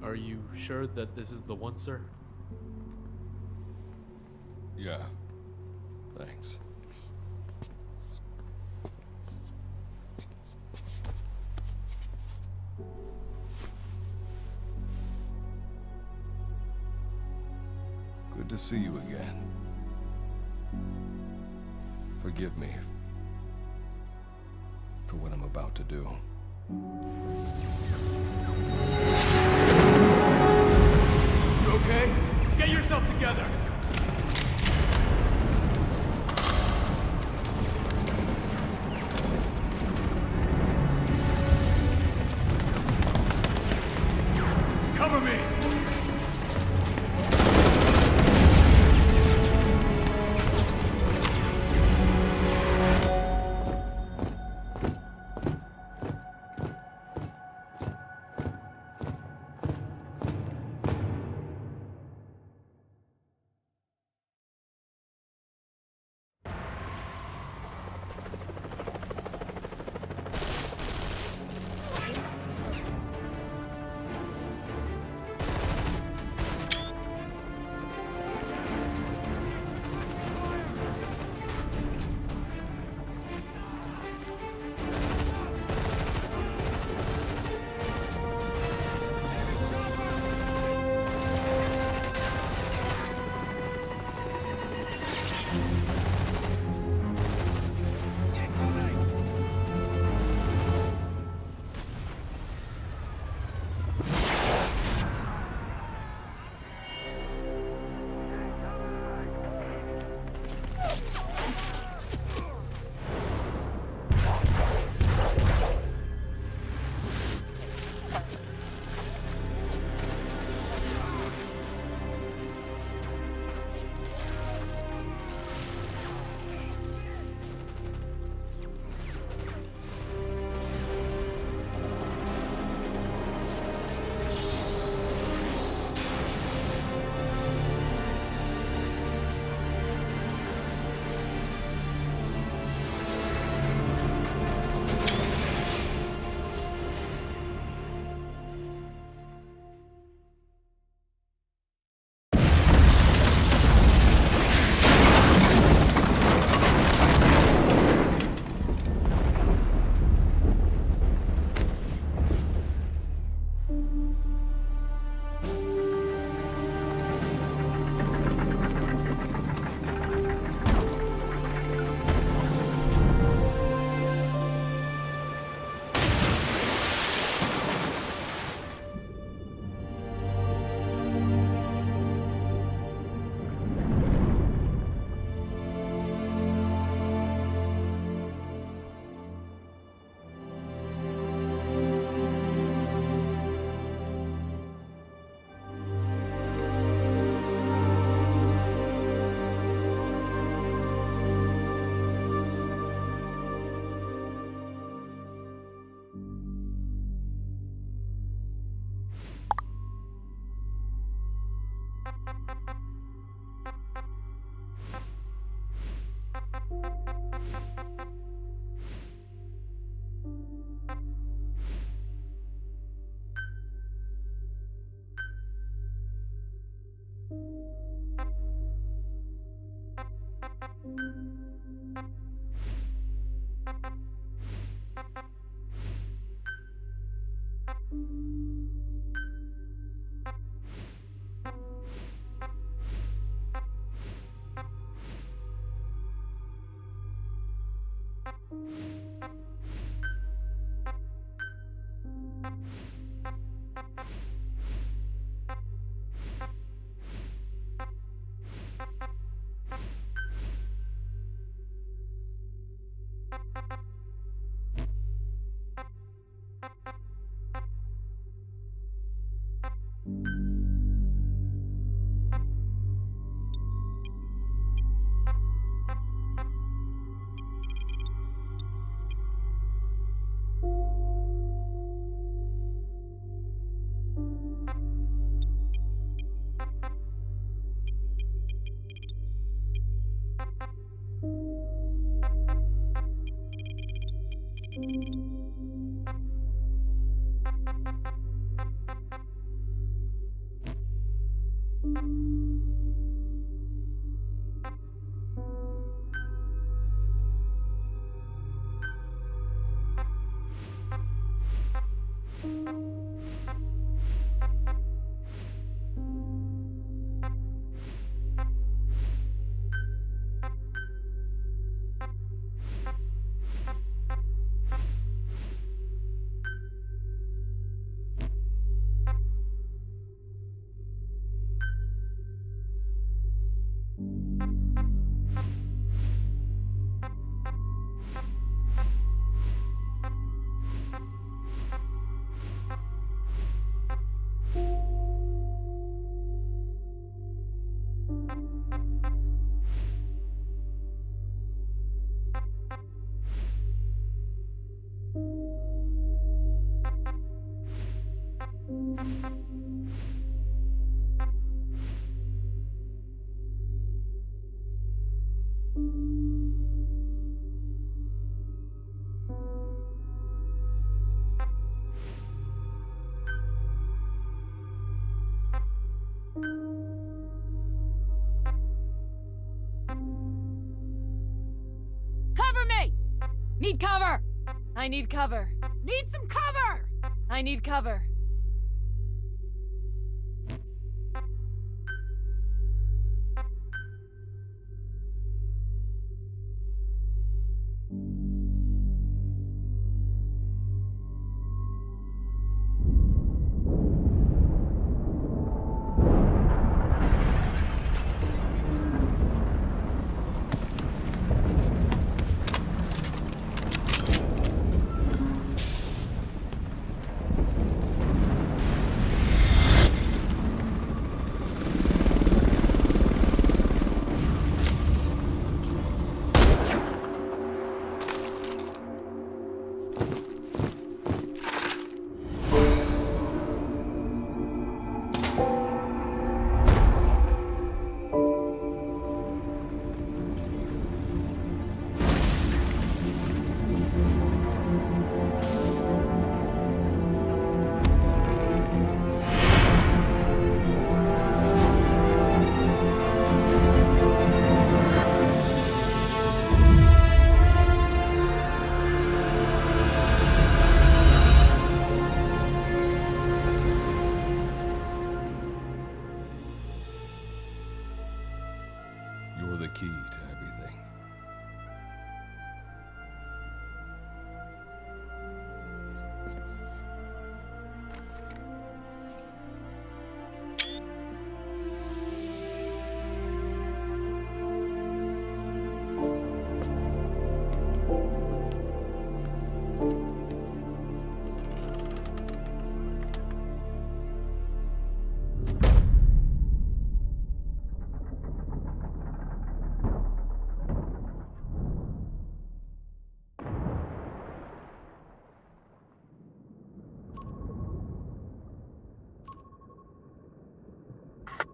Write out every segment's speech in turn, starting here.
Are you sure that this is the one, sir? Yeah. Thanks. Good to see you again. Forgive me for what I'm about to do. You okay? Get yourself together! Cover me! Cover me! Need cover! I need cover. Need some cover! I need cover. You're the key to everything.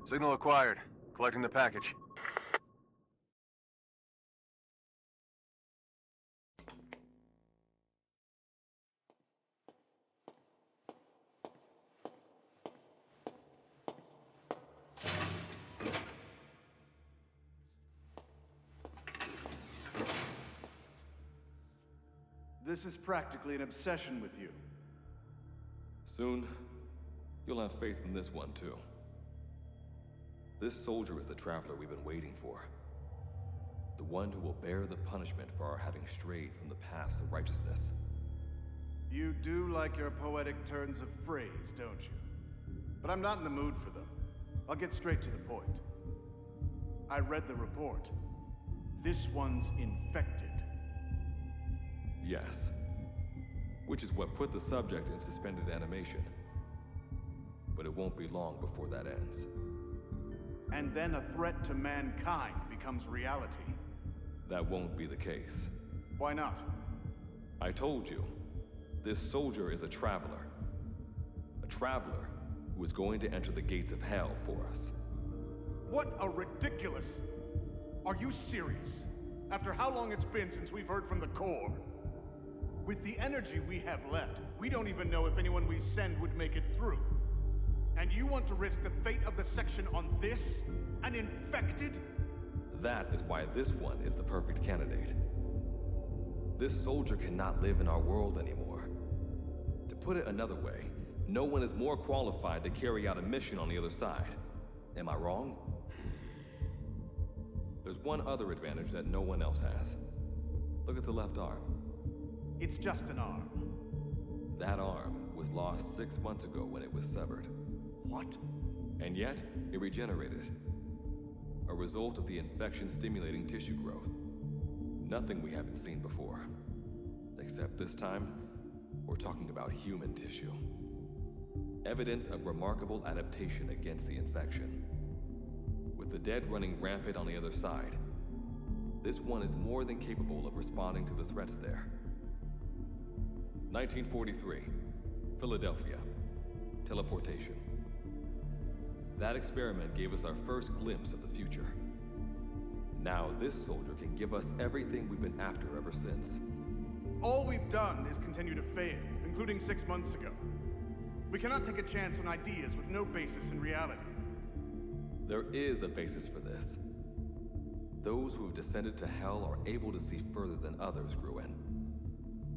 Signal acquired. Collecting the package. This is practically an obsession with you. Soon, you'll have faith in this one, too. This soldier is the traveler we've been waiting for. The one who will bear the punishment for our having strayed from the paths of righteousness. You do like your poetic turns of phrase, don't you? But I'm not in the mood for them. I'll get straight to the point. I read the report. This one's infected. Yes. Which is what put the subject in suspended animation. But it won't be long before that ends. And then a threat to mankind becomes reality. That won't be the case. Why not? I told you, this soldier is a traveler. A traveler who is going to enter the gates of hell for us. What a ridiculous... Are you serious? After how long it's been since we've heard from the Corps? With the energy we have left, we don't even know if anyone we send would make it through. And you want to risk the fate of the section on this? An infected? That is why this one is the perfect candidate. This soldier cannot live in our world anymore. To put it another way, no one is more qualified to carry out a mission on the other side. Am I wrong? There's one other advantage that no one else has. Look at the left arm. It's just an arm. That arm was lost 6 months ago when it was severed. What? And yet, it regenerated. A result of the infection-stimulating tissue growth. Nothing we haven't seen before. Except this time, we're talking about human tissue. Evidence of remarkable adaptation against the infection. With the dead running rampant on the other side, this one is more than capable of responding to the threats there. 1943, Philadelphia. Teleportation. That experiment gave us our first glimpse of the future. Now this soldier can give us everything we've been after ever since. All we've done is continue to fail, including 6 months ago. We cannot take a chance on ideas with no basis in reality. There is a basis for this. Those who have descended to hell are able to see further than others, Gruen.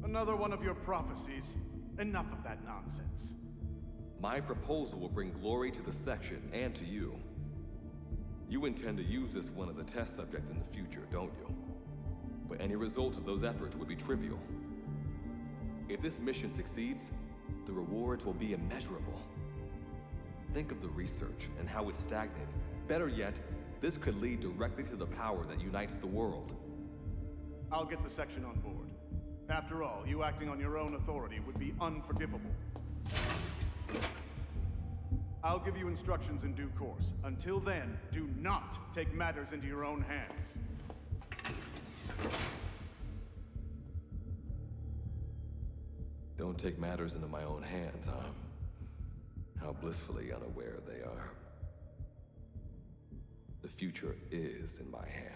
Another one of your prophecies. Enough of that nonsense. My proposal will bring glory to the section and to you. You intend to use this one as a test subject in the future, don't you? But any result of those efforts would be trivial. If this mission succeeds, the rewards will be immeasurable. Think of the research and how it's stagnated. Better yet, this could lead directly to the power that unites the world. I'll get the section on board. After all, you acting on your own authority would be unforgivable. I'll give you instructions in due course. Until then, do not take matters into your own hands. Don't take matters into my own hands, huh? How blissfully unaware they are. The future is in my hands.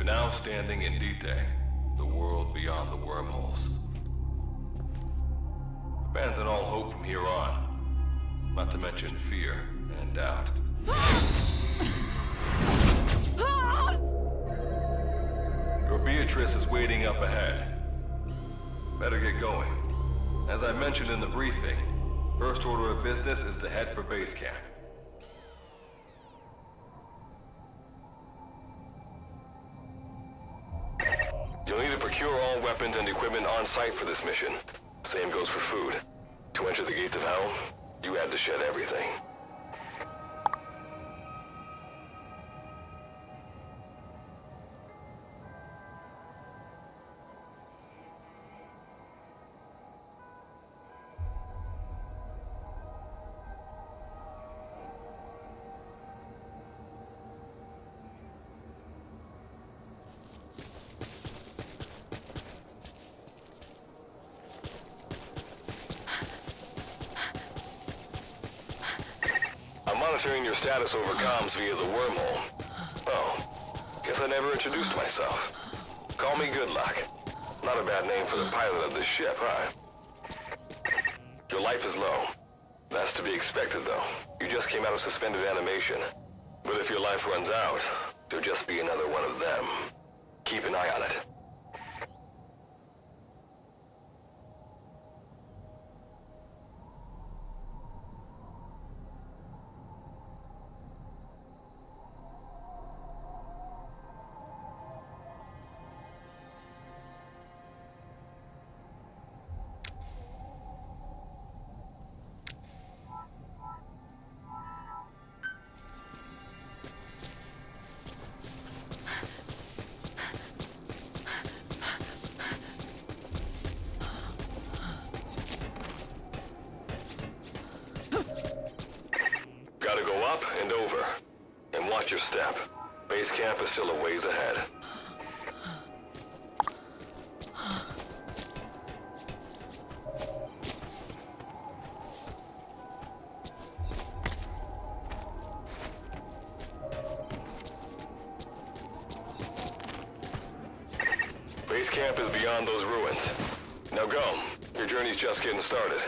Now standing in Dite, the world beyond the wormholes. Abandon all hope from here on, not to mention fear and doubt. Your Beatrice is waiting up ahead. Better get going. As I mentioned in the briefing, first order of business is to head for base camp. You'll need to procure all weapons and equipment on site for this mission. Same goes for food. To enter the gates of hell, you had to shed everything. Monitoring your status over comms via the wormhole. Oh, guess I never introduced myself. Call me Good Luck. Not a bad name for the pilot of this ship, huh? Your life is low. That's to be expected, though. You just came out of suspended animation. But if your life runs out, you'll just be another one of them. Keep an eye on it. Up and over. And watch your step. Base camp is still a ways ahead. Base camp is beyond those ruins. Now go. Your journey's just getting started.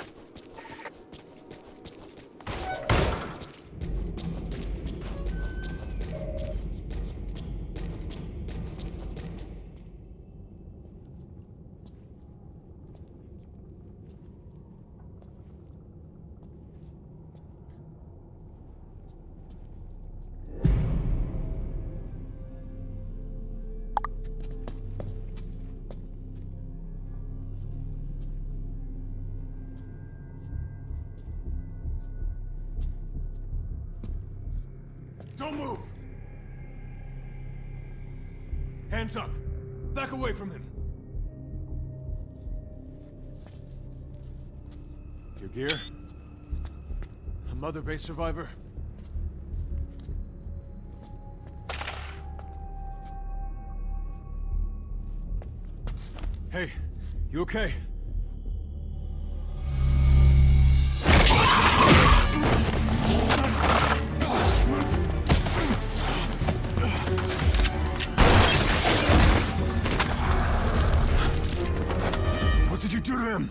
Don't move! Hands up! Back away from him! Your gear? A Mother Base survivor? Hey, you okay? What did you do to him?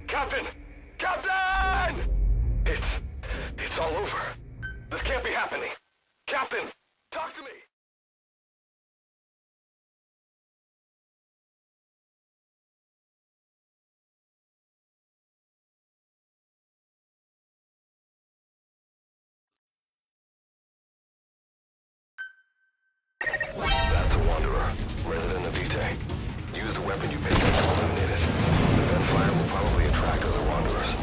Captain! Captain! It's all over. This can't be happening. Captain, talk to me! That's a Wanderer, resident of Vitae. Use the weapon you picked up to eliminate it. The gunfire will probably attract other Wanderers.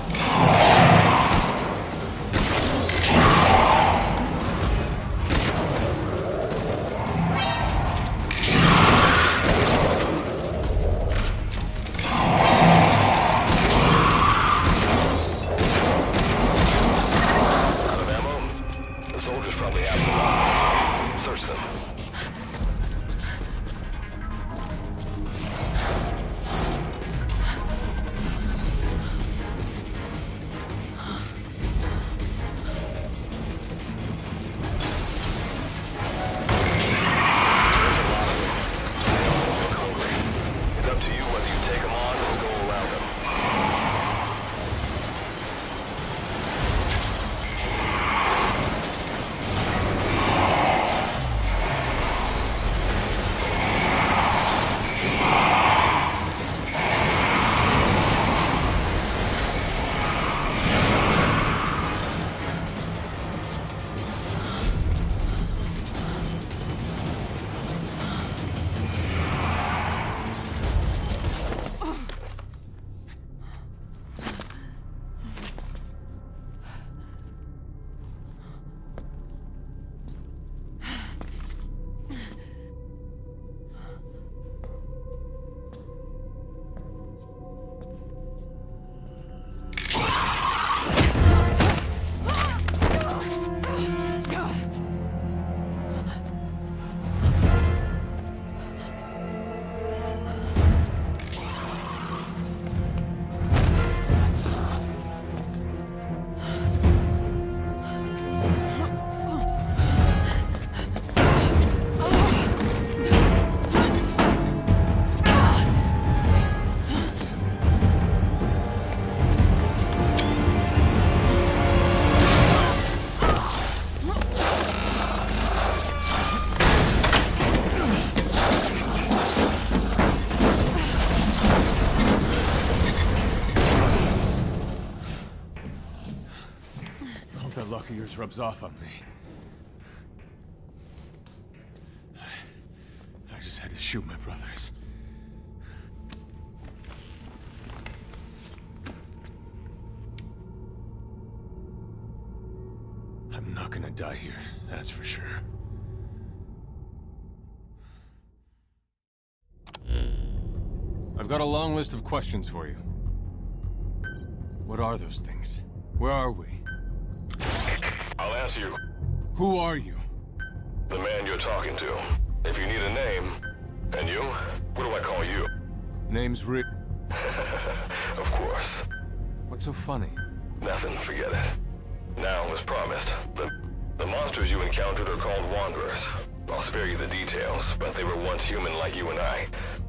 talk of yours rubs off on me. I just had to shoot my brothers. I'm not gonna die here, that's for sure. I've got a long list of questions for you. What are those things? Where are we? I'll answer you. Who are you? The man you're talking to. If you need a name. And you? What do I call you? Name's Rick. Of course. What's so funny? Nothing, forget it. Now, as promised, the monsters you encountered are called Wanderers. I'll spare you the details, but they were once human like you and I,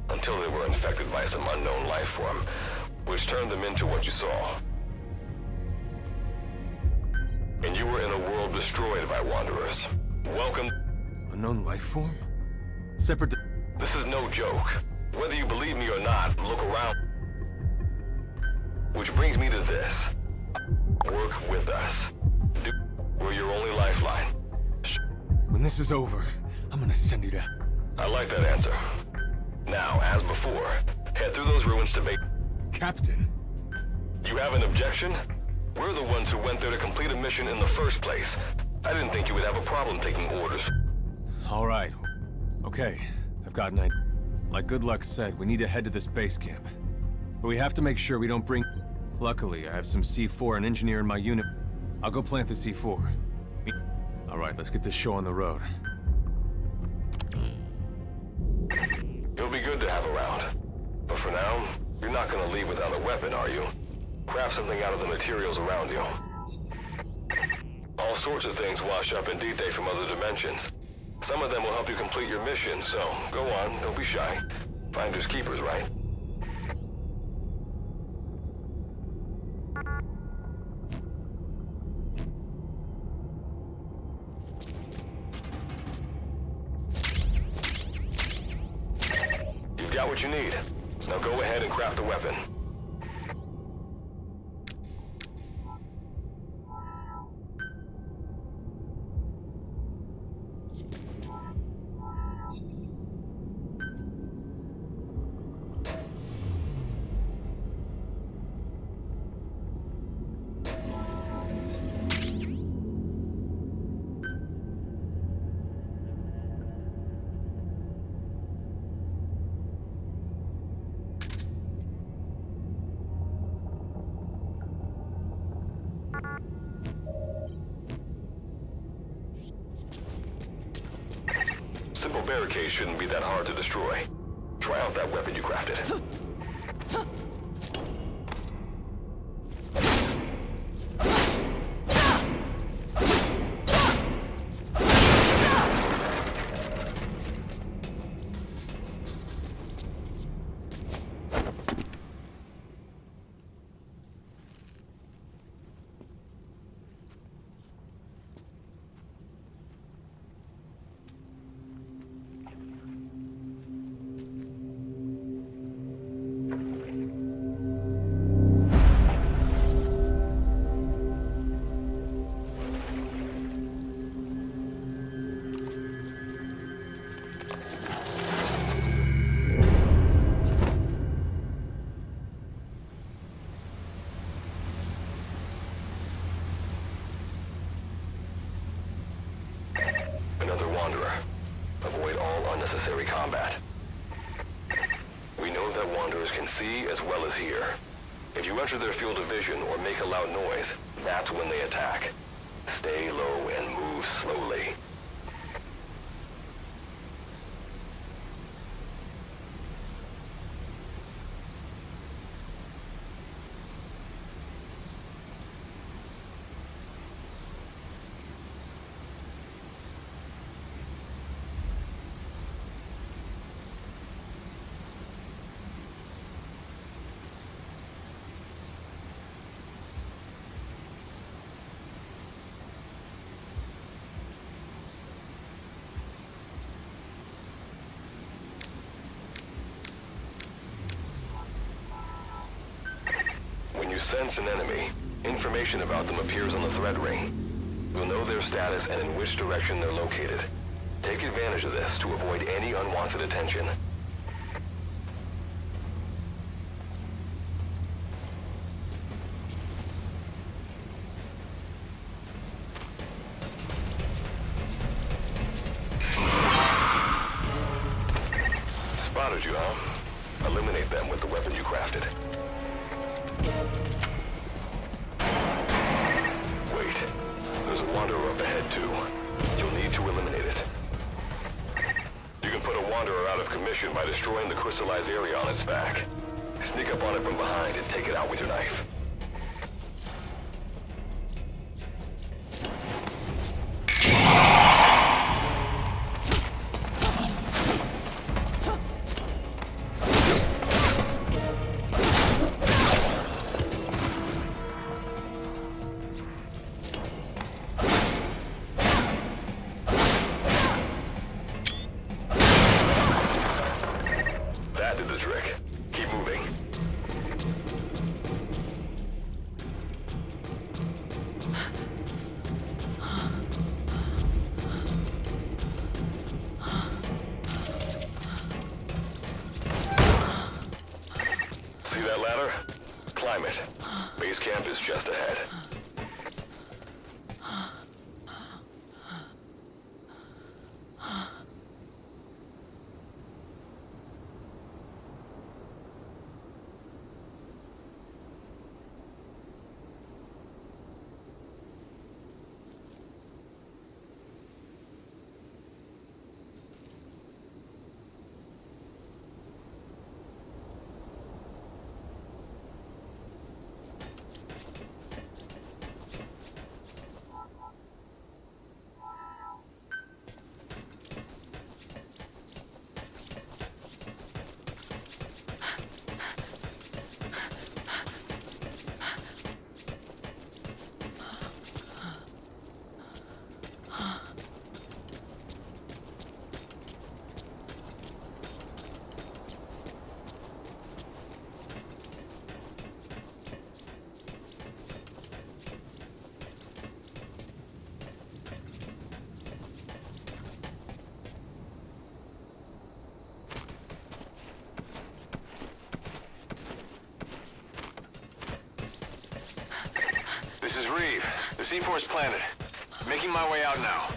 until they were infected by some unknown life form, which turned them into what you saw. And you were in a world destroyed by Wanderers. Welcome. Unknown life form? Separate. This is no joke. Whether you believe me or not, look around. Which brings me to this. Work with us. We're your only lifeline. When this is over, I'm gonna send you to... I like that answer. Now, as before, head through those ruins to make... Captain? You have an objection? We're the ones who went there to complete a mission in the first place. I didn't think you would have a problem taking orders. All right. Okay, I've got an idea. Like Good Luck said, we need to head to this base camp. But we have to make sure we don't bring... Luckily, I have some C4 and engineer in my unit. I'll go plant the C4. All right, let's get this show on the road. You'll be good to have around. But for now, you're not gonna leave without a weapon, are you? Craft something out of the materials around you. All sorts of things wash up in D-Day from other dimensions. Some of them will help you complete your mission, so go on, don't be shy. Finders keepers, right? You've got what you need. Now go ahead and craft a weapon. Simple barricades shouldn't be that hard to destroy. Try out that weapon you crafted. Another Wanderer. Avoid all unnecessary combat. We know that Wanderers can see as well as hear. If you enter their field of vision or make a loud noise, that's when they attack. Stay low and move slowly. When you sense an enemy, information about them appears on the threat ring. You'll know their status and in which direction they're located. Take advantage of this to avoid any unwanted attention. Spotted you, huh? Eliminate them with the weapon you crafted. Wait. There's a wanderer up ahead, too. You'll need to eliminate it. You can put a wanderer out of commission by destroying the crystallized area on its back. Sneak up on it from behind and take it out with your knife. That did the trick. Keep moving. See that ladder? Climb it. Base camp is just ahead. This is Reeve. The C4 is planted. Making my way out now.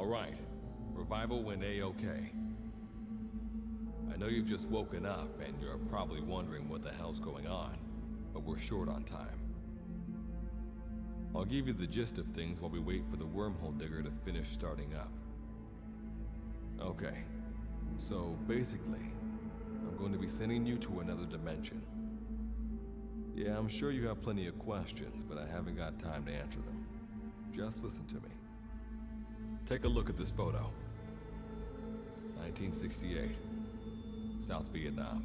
All right. Revival went A-okay. I know you've just woken up and you're probably wondering what the hell's going on, but we're short on time. I'll give you the gist of things while we wait for the wormhole digger to finish starting up. Okay, so basically, I'm going to be sending you to another dimension. Yeah, I'm sure you have plenty of questions, but I haven't got time to answer them. Just listen to me. Take a look at this photo. 1968, South Vietnam.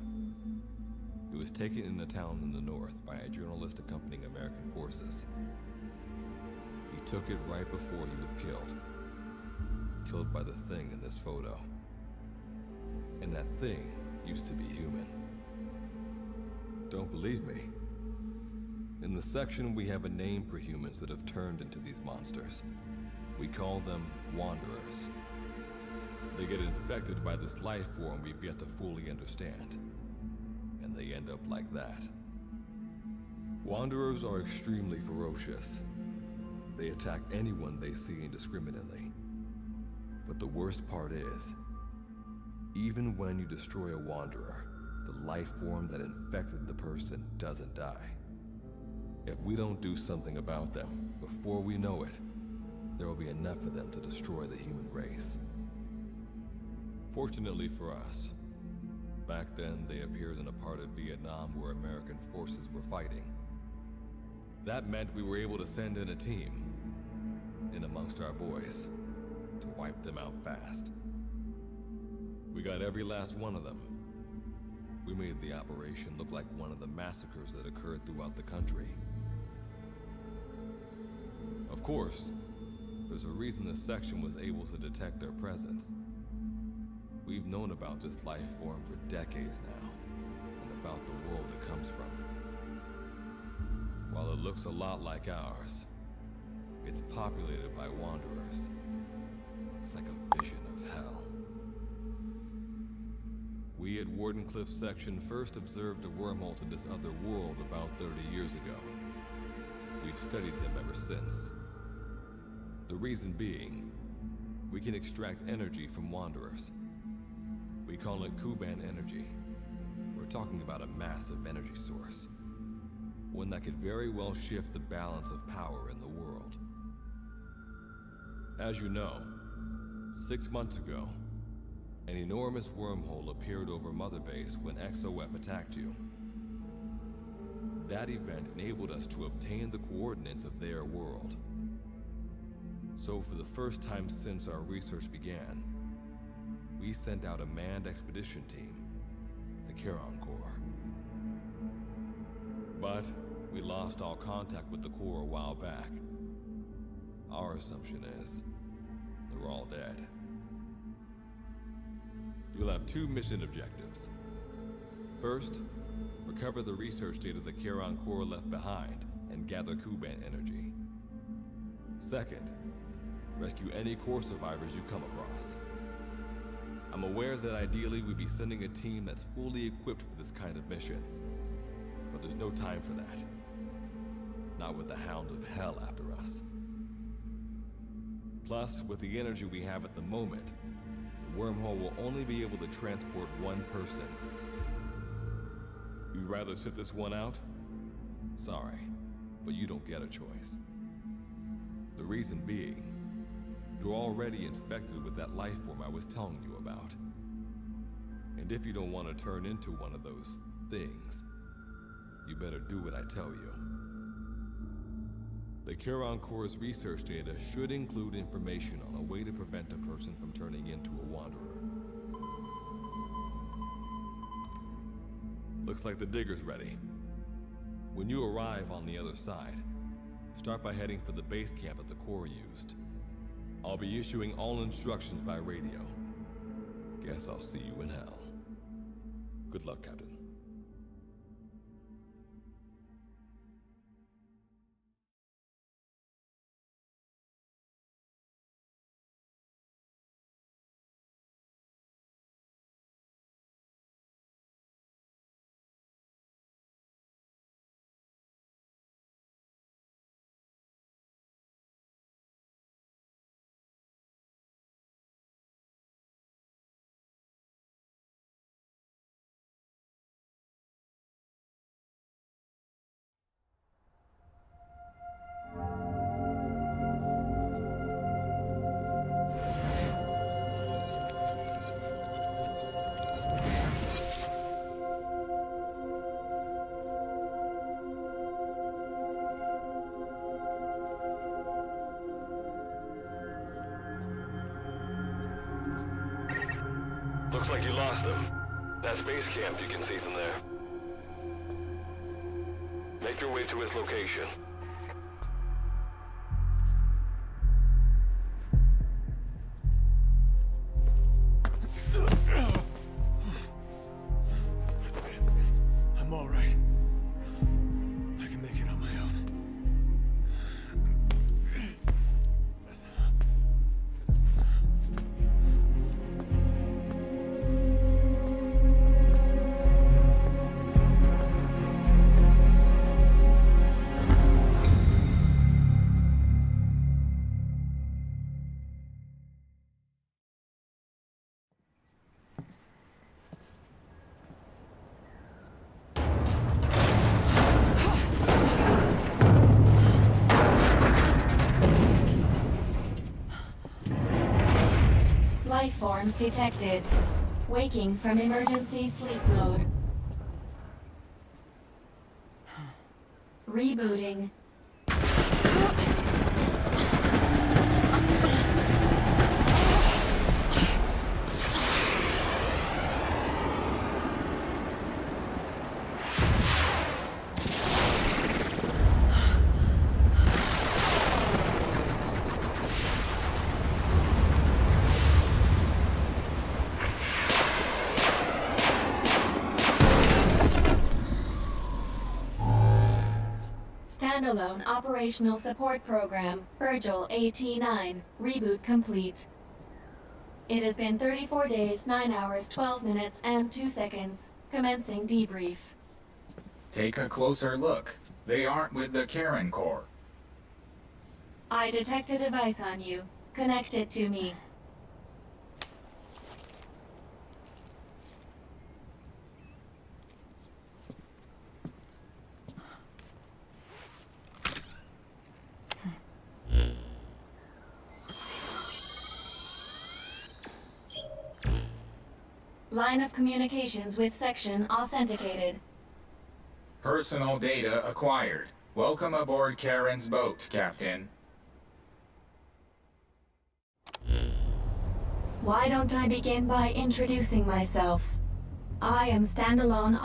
It was taken in a town in the north by a journalist accompanying American forces. He took it right before he was killed. Killed by the thing in this photo. And that thing used to be human. Don't believe me? In the section, we have a name for humans that have turned into these monsters. We call them Wanderers. They get infected by this life form we've yet to fully understand. And they end up like that. Wanderers are extremely ferocious. They attack anyone they see indiscriminately. But the worst part is, even when you destroy a Wanderer, the life form that infected the person doesn't die. If we don't do something about them, before we know it, there will be enough of them to destroy the human race. Fortunately for us, back then they appeared in a part of Vietnam where American forces were fighting. That meant we were able to send in a team, in amongst our boys, to wipe them out fast. We got every last one of them. We made the operation look like one of the massacres that occurred throughout the country. Of course, there's a reason this section was able to detect their presence. We've known about this life form for decades now, and about the world it comes from. While it looks a lot like ours, it's populated by Wanderers. It's like a vision of hell. We at Wardenclyffe section first observed a wormhole to this other world about 30 years ago. We've studied them ever since. The reason being, we can extract energy from Wanderers. We call it Kuban energy. We're talking about a massive energy source. One that could very well shift the balance of power in the world. As you know, 6 months ago, an enormous wormhole appeared over Mother Base when XOF attacked you. That event enabled us to obtain the coordinates of their world. So for the first time since our research began, we sent out a manned expedition team, the Charon Corps. But we lost all contact with the Corps a while back. Our assumption is they're all dead. You'll have 2 mission objectives. First, recover the research data the Charon Corps left behind and gather Kuban energy. Second, rescue any Corps survivors you come across. I'm aware that ideally we'd be sending a team that's fully equipped for this kind of mission, but there's no time for that. Not with the Hounds of Hell after us. Plus, with the energy we have at the moment, the wormhole will only be able to transport one person. You'd rather sit this one out? Sorry, but you don't get a choice. The reason being, you're already infected with that life form I was telling you about. And if you don't want to turn into one of those things, you better do what I tell you. The Charon Corps' research data should include information on a way to prevent a person from turning into a Wanderer. Looks like the digger's ready. When you arrive on the other side, start by heading for the base camp that the Corps used. I'll be issuing all instructions by radio. Guess I'll see you in hell. Good luck, Captain. Looks like you lost them. That's base camp you can see from there. Make your way to his location. I'm all right. I can make it on my own. Life forms detected. Waking from emergency sleep mode. Rebooting. Standalone Operational Support Program, Virgil AT-9, reboot complete. It has been 34 days, 9 hours, 12 minutes, and 2 seconds. Commencing debrief. Take a closer look. They aren't with the Karen Corps. I detect a device on you. Connect it to me. Line of communications with section authenticated. Personal data acquired. Welcome aboard Karen's boat, Captain. Why don't I begin by introducing myself? I am standalone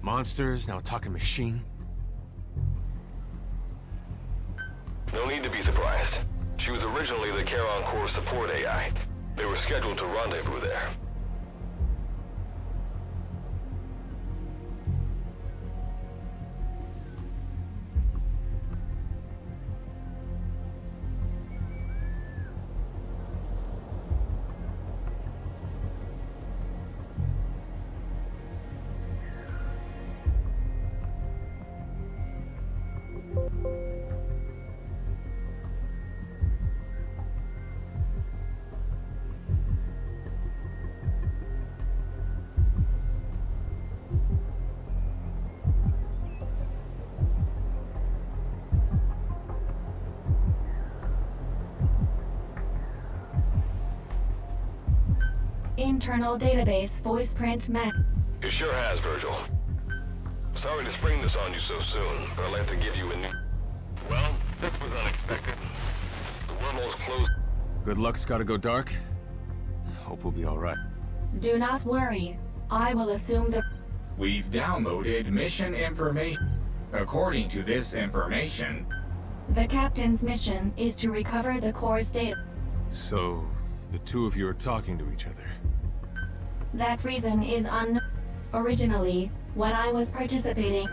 Monsters, now talking machine. No need to be surprised. She was originally the Charon Corps support AI. They were scheduled to rendezvous there. internal database voice print map. It sure has, Virgil. Sorry to spring this on you so soon, but I'd like to give you a new... Well, this was unexpected. The wormhole's closed. Good luck's gotta go dark. Hope we'll be alright. Do not worry. I will assume the... We've downloaded mission information. According to this information, The captain's mission is to recover the core's data. So, the two of you are talking to each other. That reason is unknown. Originally, when I was participating,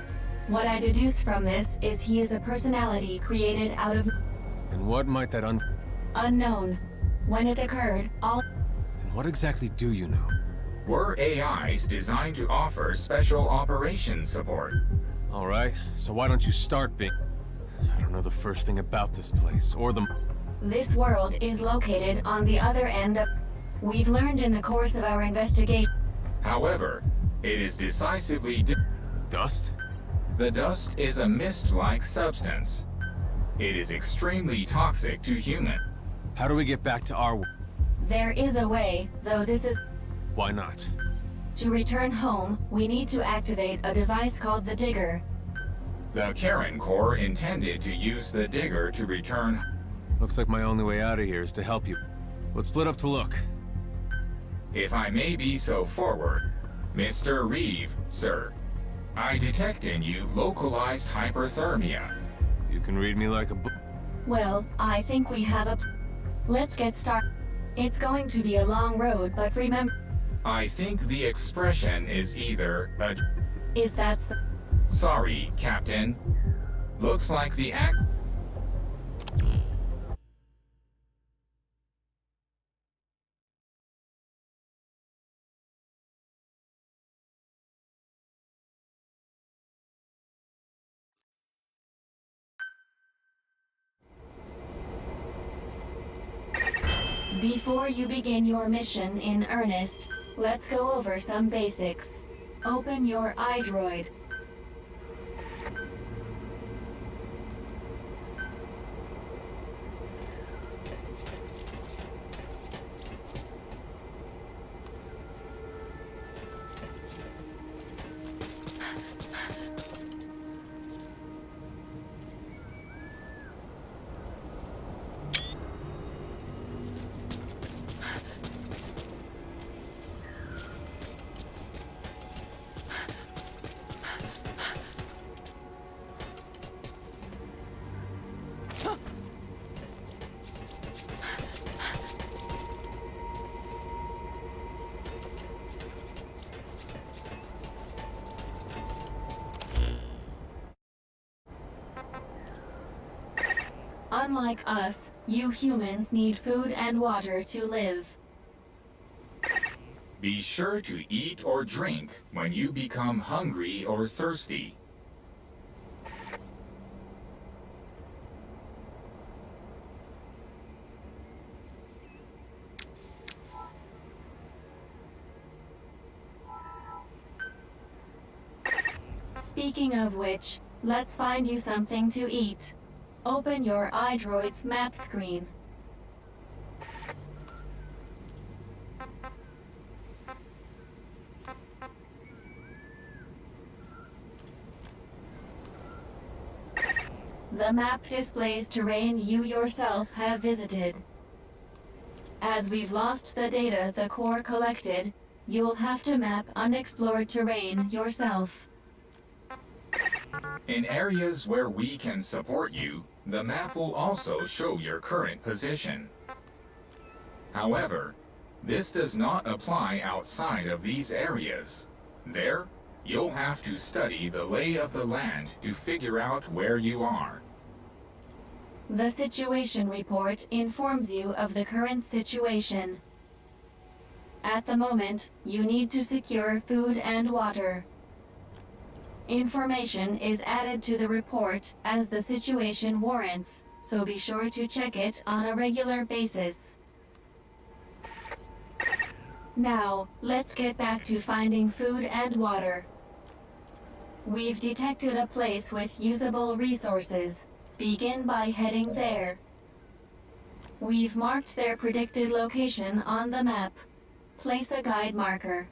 what I deduced from this is he is a personality created out of And what might that unknown. When it occurred, all... And what exactly do you know? we're AIs designed to offer special operations support. Alright, so why don't you start being... I don't know the first thing about this place, or the... This world is located on the other end of... We've learned in the course of our investigation... However, it is decisively Dust? The dust is a mist-like substance. It is extremely toxic to humans. How do we get back to our... There is a way, though this is... Why not? To return home, we need to activate a device called the Digger. The Karen Corps intended to use the digger to return. Looks like my only way out of here is to help you. Let's split up to look. If I may be so forward, Mr. Reeve, sir, I detect in you localized hyperthermia. You can read me like a book. Well, I think we have a... Let's get started. It's going to be a long road, but remember... I think the expression is either a... Is that... Sorry, Captain. Looks like the act... Before you begin your mission in earnest, let's go over some basics. Open your iDroid. Unlike us, you humans need food and water to live. Be sure to eat or drink when you become hungry or thirsty. Speaking of which, let's find you something to eat. Open your iDroid's map screen. The map displays terrain you yourself have visited. As we've lost the data the core collected, you'll have to map unexplored terrain yourself. In areas where we can support you, the map will also show your current position. However, this does not apply outside of these areas. There, you'll have to study the lay of the land to figure out where you are. The situation report informs you of the current situation. At the moment, you need to secure food and water. Information is added to the report as the situation warrants, so be sure to check it on a regular basis. Now, let's get back to finding food and water. We've detected a place with usable resources. Begin by heading there. We've marked their predicted location on the map. Place a guide marker.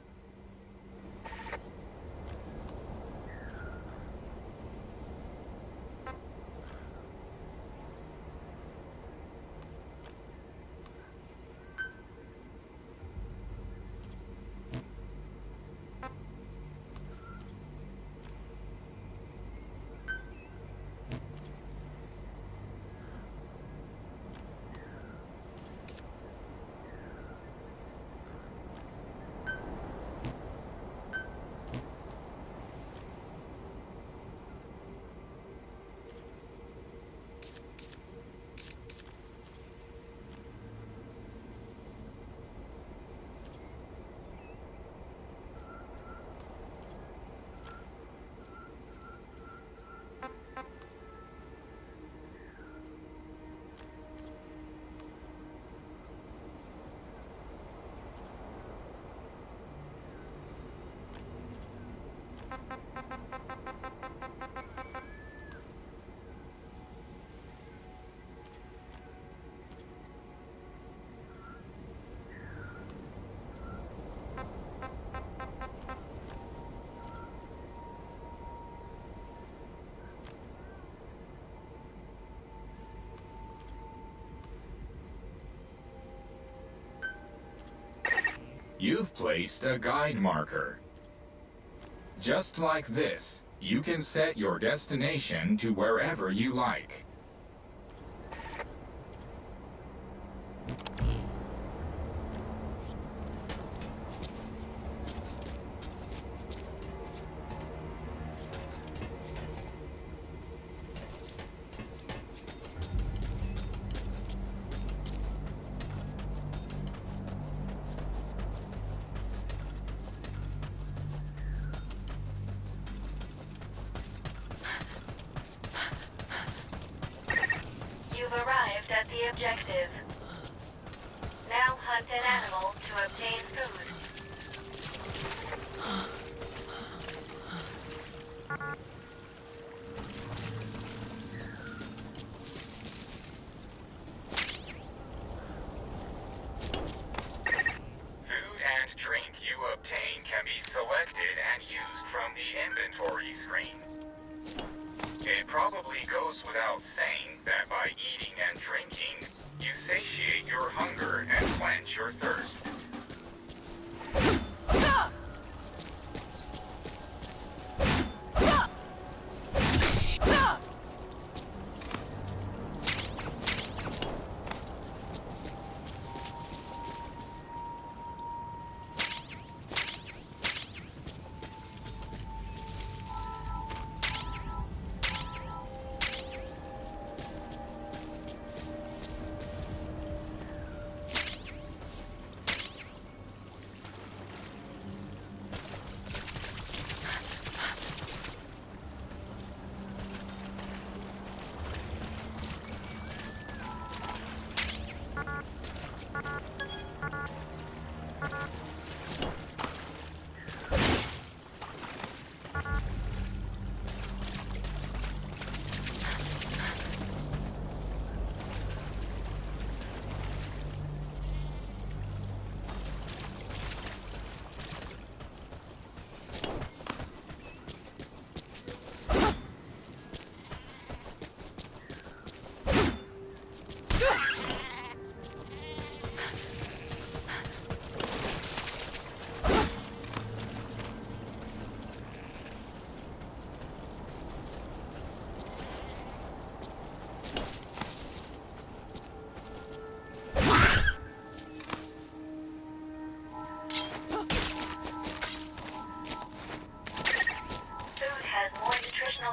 you've placed a guide marker. Just like this, you can set your destination to wherever you like. You've arrived at the objective. Now hunt an animal to obtain food. Food and drink you obtain can be selected and used from the inventory screen. It probably goes without saying that by eating and drinking, you satiate your hunger and quench your thirst.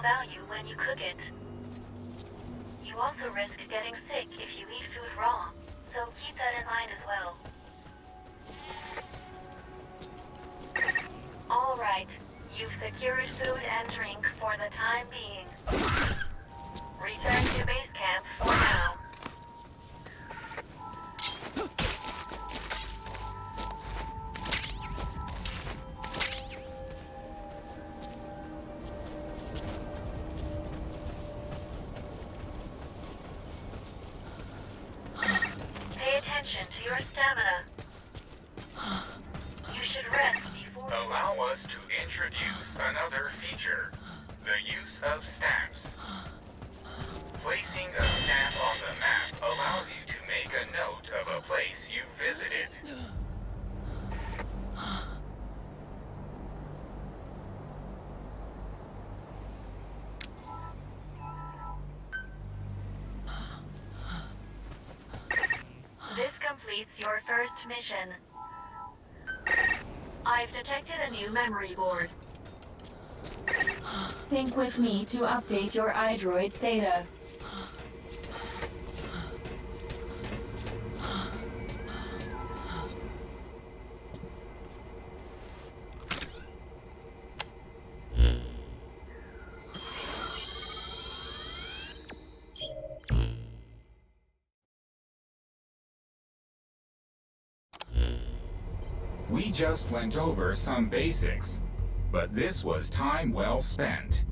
Value when you cook it. You also risk getting sick if you eat food raw, so keep that in mind as well. Alright, you've secured food and drink for the time being. Return to base camp for now. To your stamina. You should rest before... Allow us to introduce another feature, the use of stamps. Placing a stamp on the map allows you to make a note of a place you visited. This completes your first mission. I've detected a new memory board. Sync with me to update your iDroid's data. We just went over some basics, but this was time well spent.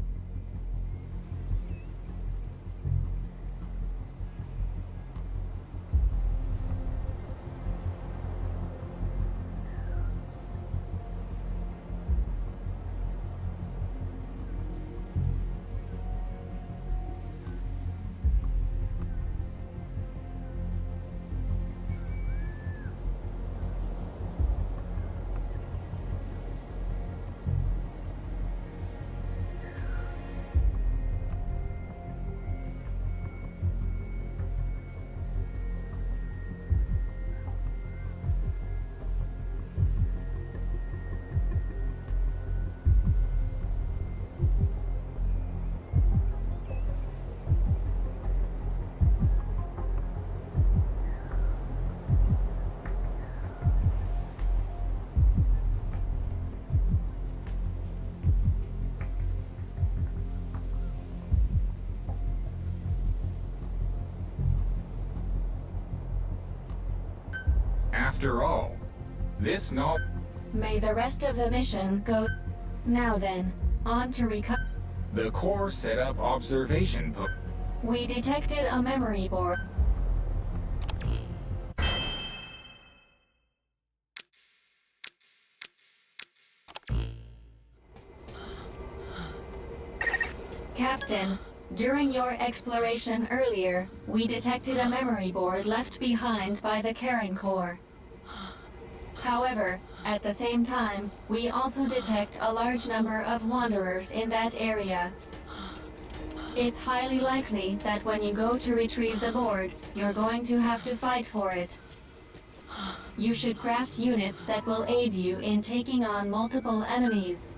After all, this knowledge... May the rest of the mission go... Now then, on to recover... The core set up observation post. We detected a memory board. Captain, during your exploration earlier, we detected a memory board left behind by the Karen Corps. However, at the same time, we also detect a large number of wanderers in that area. It's highly likely that when you go to retrieve the board, you're going to have to fight for it. You should craft units that will aid you in taking on multiple enemies.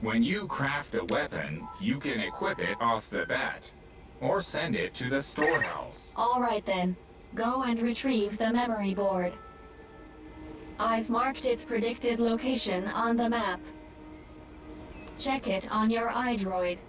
When you craft a weapon, you can equip it off the bat, or send it to the storehouse. All right then, go and retrieve the memory board. I've marked its predicted location on the map. Check it on your iDroid.